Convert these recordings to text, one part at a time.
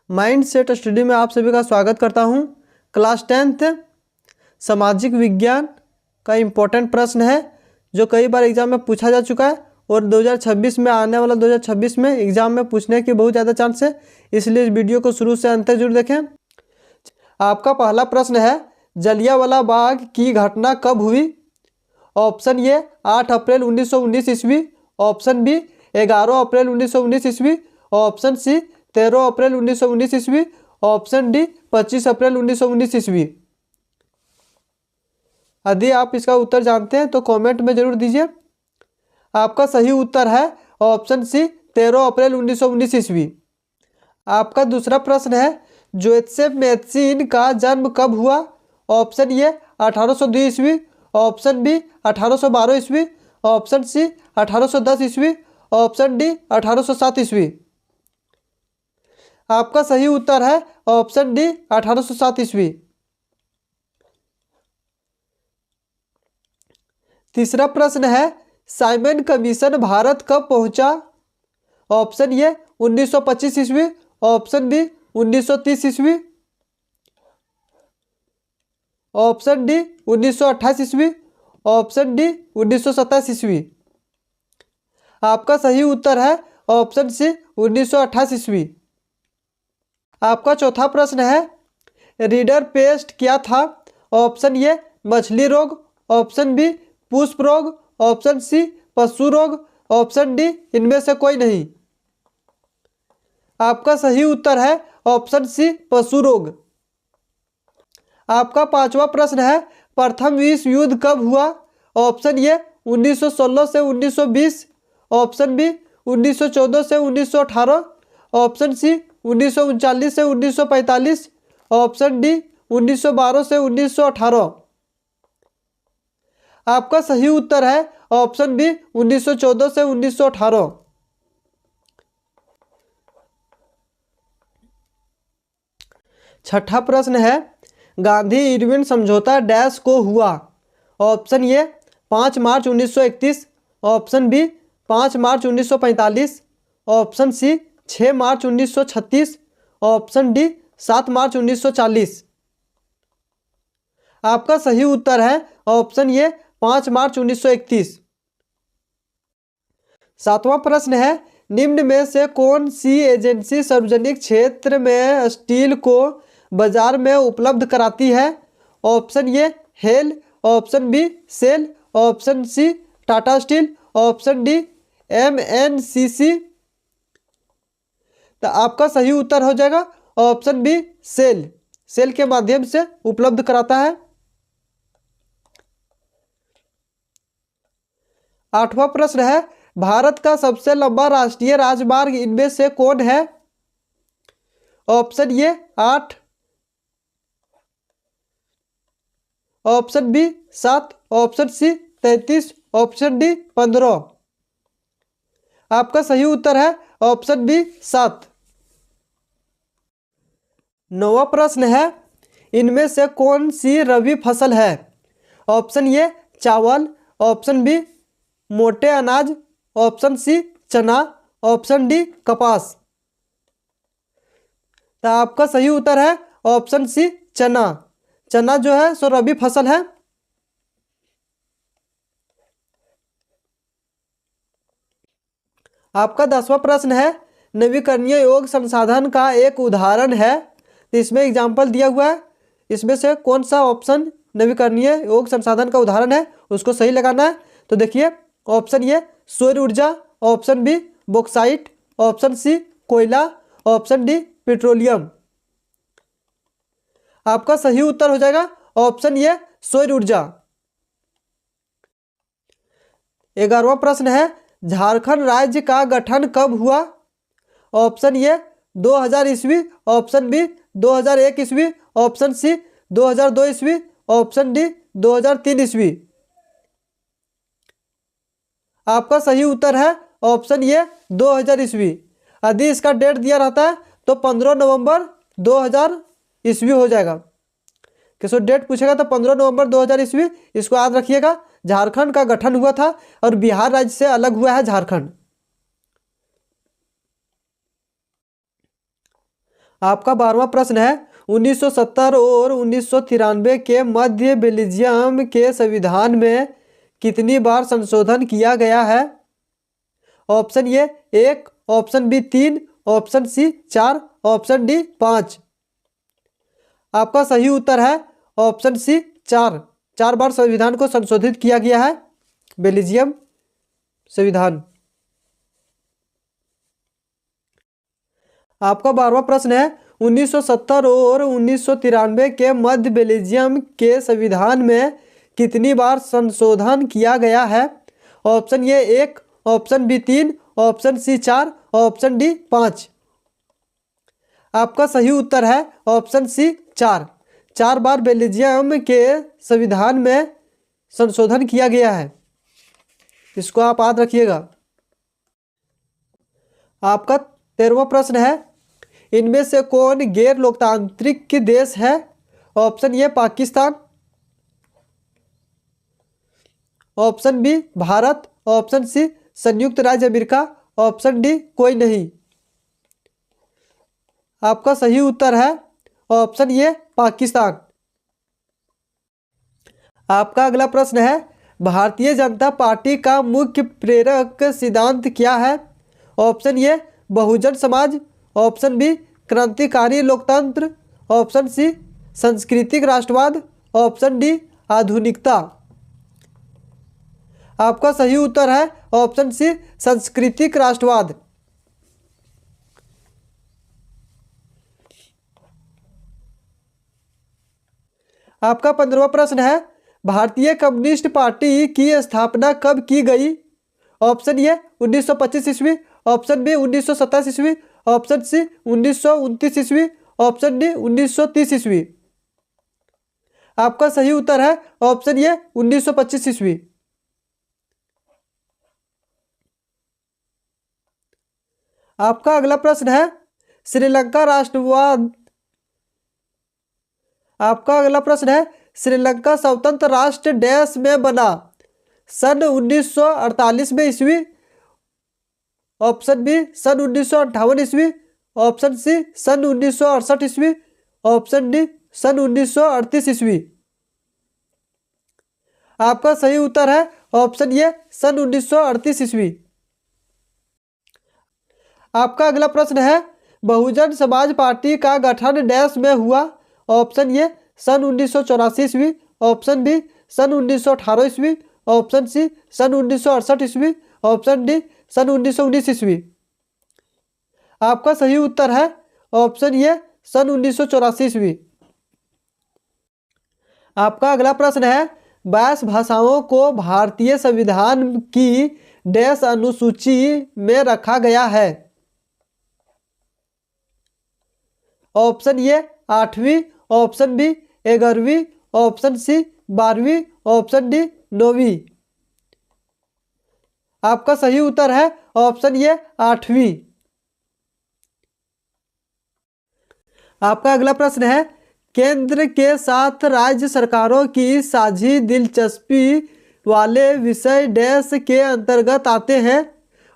Mind set study में आप सभी का स्वागत करता हूं। क्लास 10th सामाजिक विज्ञान का इम्पोर्टेंट प्रश्न है जो कई बार एग्जाम में पूछा जा चुका है और 2026 में आने वाला 2026 में एग्जाम में पूछने के बहुत ज़्यादा चांस है, इसलिए इस वीडियो को शुरू से अंत तक जरूर देखें। आपका पहला प्रश्न है, जलियांवाला बाग की घटना कब हुई? ऑप्शन ए 8 अप्रैल 1919 ईस्वी, ऑप्शन बी 11 अप्रैल 1919 ईस्वी, ऑप्शन सी 13 अप्रैल 1919 ईस्वी, ऑप्शन डी 25 अप्रैल 1919 ईस्वी। यदि आप इसका उत्तर जानते हैं तो कमेंट में जरूर दीजिए। आपका सही उत्तर है ऑप्शन सी 13 अप्रैल 1919 ईस्वी। आपका दूसरा प्रश्न है, जोसेफ मैथसन का जन्म कब हुआ? ऑप्शन ए 1802 ईस्वी, ऑप्शन बी 1812 ईस्वी, ऑप्शन सी 1810 ईस्वी, ऑप्शन डी 1807 ईस्वी। आपका सही उत्तर है ऑप्शन डी 1807 ईस्वी। तीसरा प्रश्न है, साइमन कमीशन भारत कब पहुंचा? ऑप्शन ए 1925 ईस्वी, ऑप्शन बी 1930 ईस्वी, ऑप्शन डी 1928 ईस्वी, ऑप्शन डी 1927 ईस्वी। आपका सही उत्तर है ऑप्शन सी 1928 ईस्वी। आपका चौथा प्रश्न है, रीडर पेस्ट क्या था? ऑप्शन ए मछली रोग, ऑप्शन बी पुष्प रोग, ऑप्शन सी पशु रोग, ऑप्शन डी इनमें से कोई नहीं। आपका सही उत्तर है ऑप्शन सी पशु रोग। आपका पांचवा प्रश्न है, प्रथम विश्व युद्ध कब हुआ? ऑप्शन ए 1916 से 1920, ऑप्शन बी 1914 से 1918, ऑप्शन सी 1939 से 1945, ऑप्शन डी 1912 से 1918। आपका सही उत्तर है ऑप्शन बी 1914 से 1918। छठा प्रश्न है, गांधी इरविन समझौता डैश को हुआ? ऑप्शन ए 5 मार्च 1931, ऑप्शन बी 5 मार्च 1945, ऑप्शन सी 6 मार्च 1936, ऑप्शन डी 7 मार्च 1940। आपका सही उत्तर है ऑप्शन ए 5 मार्च 1931। सातवां प्रश्न है, निम्न में से कौन सी एजेंसी सार्वजनिक क्षेत्र में स्टील को बाजार में उपलब्ध कराती है? ऑप्शन ए हेल, option B SAIL, option C Tata steel, option D MNCC। तो आपका सही उत्तर हो जाएगा ऑप्शन बी सेल। सेल के माध्यम से उपलब्ध कराता है। आठवां प्रश्न है, भारत का सबसे लंबा राष्ट्रीय राजमार्ग इनमें से कौन है? Option A 8, option B 7, option C 33, option D 15। आपका सही उत्तर है ऑप्शन बी 7। नौवां प्रश्न है, इनमें से कौन सी रबी फसल है? ऑप्शन ए चावल, ऑप्शन बी मोटे अनाज, ऑप्शन सी चना, ऑप्शन डी कपास। तो आपका सही उत्तर है ऑप्शन सी चना। चना जो है सो रबी फसल है। आपका 10वां प्रश्न है, नवीकरणीय योग संसाधन का एक उदाहरण है। तो इसमें एग्जाम्पल दिया हुआ है, इसमें से कौन सा ऑप्शन नवीकरणीय योग संसाधन का उदाहरण है उसको सही लगाना है। तो देखिए, ऑप्शन ए सौर ऊर्जा, option B bauxite, option C कोयला, ऑप्शन डी पेट्रोलियम। आपका सही उत्तर हो जाएगा ऑप्शन ए सौर ऊर्जा। 11वां प्रश्न है, झारखंड राज्य का गठन कब हुआ? ऑप्शन ए 2000 ईस्वी, ऑप्शन बी 2001 ईस्वी, ऑप्शन सी 2002 ईस्वी, ऑप्शन डी 2003 ईस्वी। आपका सही उत्तर है ऑप्शन ए 2000 ईस्वी। यदि इसका डेट दिया रहता है तो 15 नवंबर 2000 ईस्वी हो जाएगा। किसी डेट पूछेगा तो 15 नवंबर 2000 ईस्वी, इसको याद रखिएगा। झारखंड का गठन हुआ था और बिहार राज्य से अलग हुआ है झारखंड। आपका 12वां प्रश्न है 1970 और 1993 के मध्य बेल्जियम के संविधान में कितनी बार संशोधन किया गया है? Option A 1, option B 3, option C 4, option D 5। आपका सही उत्तर है ऑप्शन सी 4। 4 बार संविधान को संशोधित किया गया है बेल्जियम संविधान। आपका 12वां प्रश्न है 1970 और 1993 के मध्य बेल्जियम के संविधान में कितनी बार संशोधन किया गया है? Option A 1, option B 3, option C 4, option D 5। आपका सही उत्तर है ऑप्शन सी 4। 4 बार बेल्जियम के संविधान में संशोधन किया गया है, इसको आप याद रखिएगा। आपका 13वां प्रश्न है इनमें से कौन गैर लोकतांत्रिक देश है? Option A Pakistan, option B Bharat, option C संयुक्त राज्य अमेरिका, ऑप्शन डी कोई नहीं। आपका सही उत्तर है ऑप्शन ए पाकिस्तान। आपका अगला प्रश्न है भारतीय जनता पार्टी का मुख्य प्रेरक सिद्धांत क्या है? ऑप्शन ए बहुजन समाज, ऑप्शन बी क्रांतिकारी लोकतंत्र, ऑप्शन सी सांस्कृतिक राष्ट्रवाद, ऑप्शन डी आधुनिकता। आपका सही उत्तर है ऑप्शन सी सांस्कृतिक राष्ट्रवाद। आपका 15वां प्रश्न है भारतीय कम्युनिस्ट पार्टी की स्थापना कब की गई? ऑप्शन ए 1925 ईस्वी, ऑप्शन बी 1927 ईस्वी, ऑप्शन सी 1929 ईस्वी, ऑप्शन डी 1930 ईस्वी। आपका सही उत्तर है ऑप्शन ए 1925 ईस्वी। आपका अगला प्रश्न है श्रीलंका राष्ट्रवाद। आपका अगला प्रश्न है श्रीलंका स्वतंत्र राष्ट्र देश में बना सन 1948 में ईस्वी, ऑप्शन बी सन 1958 ईस्वी, ऑप्शन सी सन 1968 ईस्वी, ऑप्शन डी सन 1938 ईस्वी। आपका सही उत्तर है ऑप्शन ए सन 1938 ईस्वी। आपका अगला प्रश्न है बहुजन समाज पार्टी का गठन देश में हुआ? ऑप्शन ए सन 1984 ईस्वी, ऑप्शन बी सन 1918 ईस्वी, ऑप्शन सी सन 1968 ईस्वी, ऑप्शन डी सन 1919 ईस्वी। आपका सही उत्तर है ऑप्शन ए सन 1984 ईस्वी। आपका अगला प्रश्न है 22 भाषाओं को भारतीय संविधान की डैश अनुसूची में रखा गया है? ऑप्शन ए 8वीं, ऑप्शन बी 11वीं, ऑप्शन सी 12वीं, ऑप्शन डी 9वीं। आपका सही उत्तर है ऑप्शन ए 8वीं। आपका अगला प्रश्न है केंद्र के साथ राज्य सरकारों की साझी दिलचस्पी वाले विषय डैश के अंतर्गत आते हैं?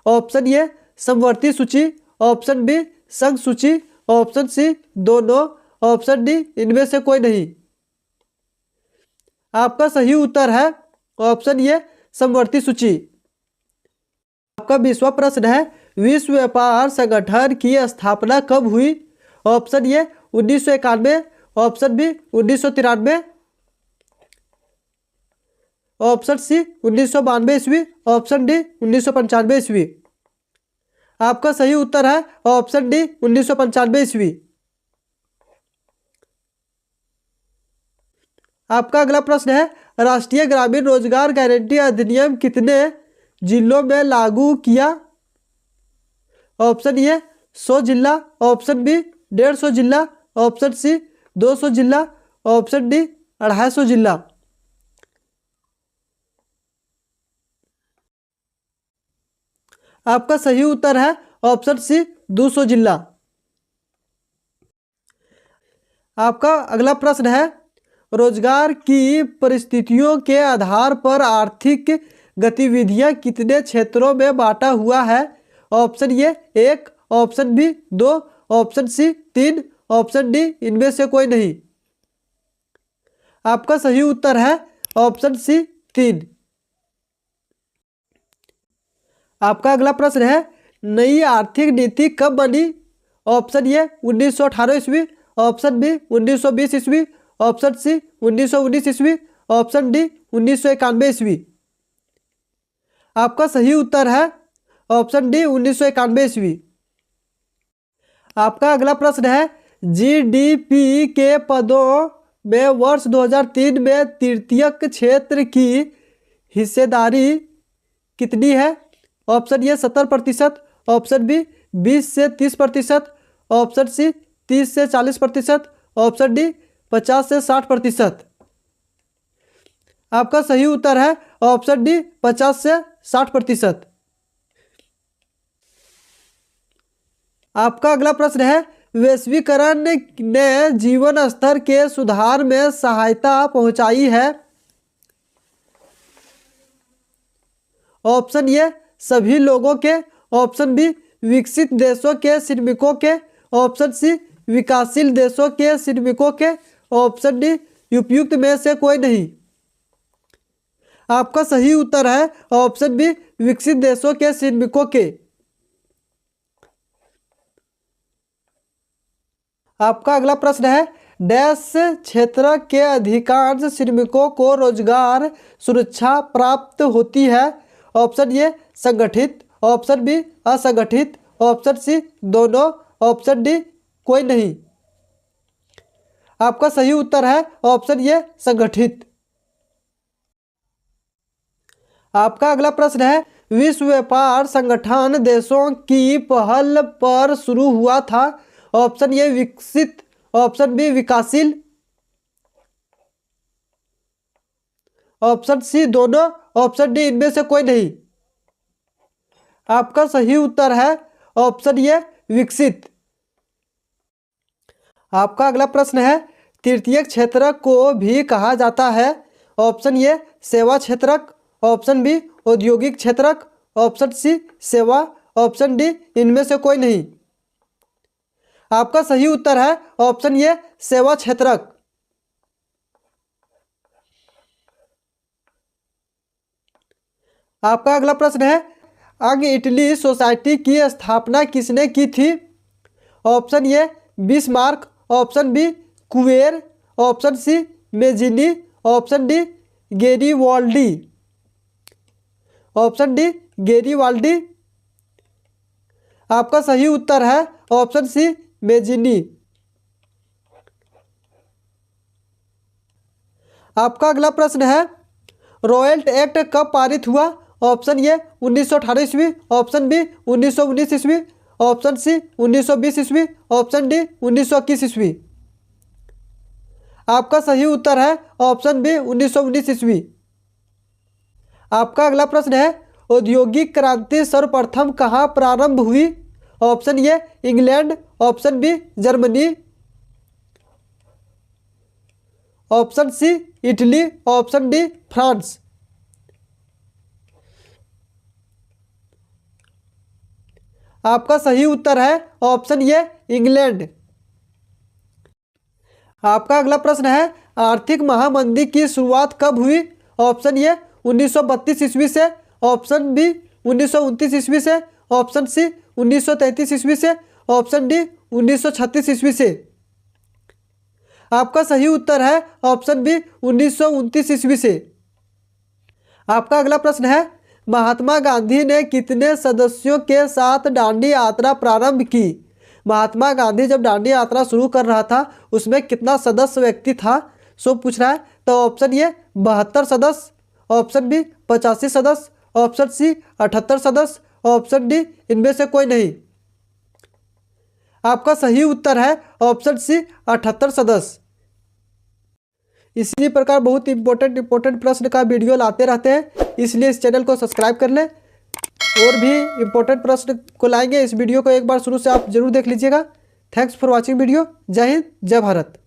ऑप्शन ए समवर्ती सूची, ऑप्शन बी संघ सूची, ऑप्शन सी दोनों, ऑप्शन डी इनमें से कोई नहीं। आपका सही उत्तर है ऑप्शन ए समवर्ती सूची। आपका 20वां प्रश्न है विश्व व्यापार संगठन की स्थापना कब हुई? Option A 1991, option B 1993, option C 1992 ईस्वी, ऑप्शन डी 1995 ईस्वी। आपका सही उत्तर है ऑप्शन डी 1995 ईस्वी। आपका अगला प्रश्न है राष्ट्रीय ग्रामीण रोजगार गारंटी अधिनियम कितने जिलों में लागू किया? ऑप्शन ए 100 जिला, ऑप्शन बी 150 जिला, ऑप्शन सी 200 जिला, ऑप्शन डी 250 जिला। आपका सही उत्तर है ऑप्शन सी 200 जिला। आपका अगला प्रश्न है रोजगार की परिस्थितियों के आधार पर आर्थिक गतिविधियां कितने क्षेत्रों में बांटा हुआ है? Option A 1, option B 2, option C 3, option D इनमें से कोई नहीं। आपका सही उत्तर है ऑप्शन सी 3। आपका अगला प्रश्न है नई आर्थिक नीति कब बनी? ऑप्शन ए 1918 ईस्वी, ऑप्शन बी 1920 ईस्वी, ऑप्शन सी 1919 ईस्वी, ऑप्शन डी 1991 ईस्वी। आपका सही उत्तर है ऑप्शन डी 1991 ईस्वी। आपका अगला प्रश्न है जीडीपी के पदों में वर्ष 2003 में तृतीयक क्षेत्र की हिस्सेदारी कितनी है? ऑप्शन ए 70%, ऑप्शन बी 20 से 30%, ऑप्शन सी 30 से 40%, ऑप्शन डी 50 से 60%। आपका सही उत्तर है ऑप्शन डी 50 से 60%। आपका अगला प्रश्न है वैश्वीकरण ने जीवन स्तर के सुधार में सहायता पहुंचाई है? ऑप्शन ए सभी लोगों के, ऑप्शन बी विकसित देशों के श्रमिकों के, ऑप्शन सी विकासशील देशों के श्रमिकों के, ऑप्शन डी उपयुक्त में से कोई नहीं। आपका सही उत्तर है ऑप्शन बी विकसित देशों के श्रमिकों के। आपका अगला प्रश्न है डैश क्षेत्र के अधिकांश श्रमिकों को रोजगार सुरक्षा प्राप्त होती है? ऑप्शन ए संगठित, ऑप्शन बी असंगठित, ऑप्शन सी दोनों, ऑप्शन डी कोई नहीं। आपका सही उत्तर है ऑप्शन ए संगठित। आपका अगला प्रश्न है विश्व व्यापार संगठन देशों की पहल पर शुरू हुआ था? ऑप्शन ए विकसित, ऑप्शन बी विकासशील, ऑप्शन सी दोनों, ऑप्शन डी इनमें से कोई नहीं। आपका सही उत्तर है ऑप्शन ए विकसित। आपका अगला प्रश्न है तृतीय क्षेत्र को भी कहा जाता है? ऑप्शन ए सेवा क्षेत्रक, ऑप्शन बी औद्योगिक क्षेत्रक, ऑप्शन सी सेवा, ऑप्शन डी इनमें से कोई नहीं। आपका सही उत्तर है ऑप्शन ए सेवा क्षेत्रक। आपका अगला प्रश्न है अंग इटली सोसाइटी की स्थापना किसने की थी? Option A Bismarck, option B Cavour, option C Mazzini, option D Garibaldi, option D Garibaldi. आपका सही उत्तर है ऑप्शन सी मेजिनी। आपका अगला प्रश्न है रॉयल्ट एक्ट कब पारित हुआ? ऑप्शन ए 1918 ईस्वी, ऑप्शन बी 1919 ईस्वी, ऑप्शन सी 1920 ईस्वी, ऑप्शन डी 1921 ईस्वी। आपका सही उत्तर है ऑप्शन बी 1919 ईस्वी। आपका अगला प्रश्न है औद्योगिक क्रांति सर्वप्रथम कहाँ प्रारंभ हुई? Option A England, option B Germany, option C Italy, option D France. आपका सही उत्तर है ऑप्शन ए इंग्लैंड। आपका अगला प्रश्न है आर्थिक महामंदी की शुरुआत कब हुई? ऑप्शन ए 1932 ईस्वी से, ऑप्शन बी 1929 ईस्वी से, ऑप्शन सी 1933 ईस्वी से, ऑप्शन डी 1936 ईस्वी से। आपका सही उत्तर है ऑप्शन बी 1929 ईस्वी से। आपका अगला प्रश्न है महात्मा गांधी ने कितने सदस्यों के साथ दांडी यात्रा प्रारंभ की? महात्मा गांधी जब दांडी यात्रा शुरू कर रहा था उसमें कितना सदस्य व्यक्ति था सो पूछ रहा है। तो ऑप्शन ए 72 सदस्य, ऑप्शन बी 85 सदस्य, ऑप्शन सी 78 सदस्य, ऑप्शन डी इनमें से कोई नहीं। आपका सही उत्तर है ऑप्शन सी 78 सदस्य। इसी प्रकार बहुत इंपॉर्टेंट प्रश्न का वीडियो लाते रहते हैं, इसलिए इस चैनल को सब्सक्राइब कर लें। और भी इंपॉर्टेंट प्रश्न को लाएंगे। इस वीडियो को एक बार शुरू से आप जरूर देख लीजिएगा। Thanks for watching video. जय हिंद, जय भारत।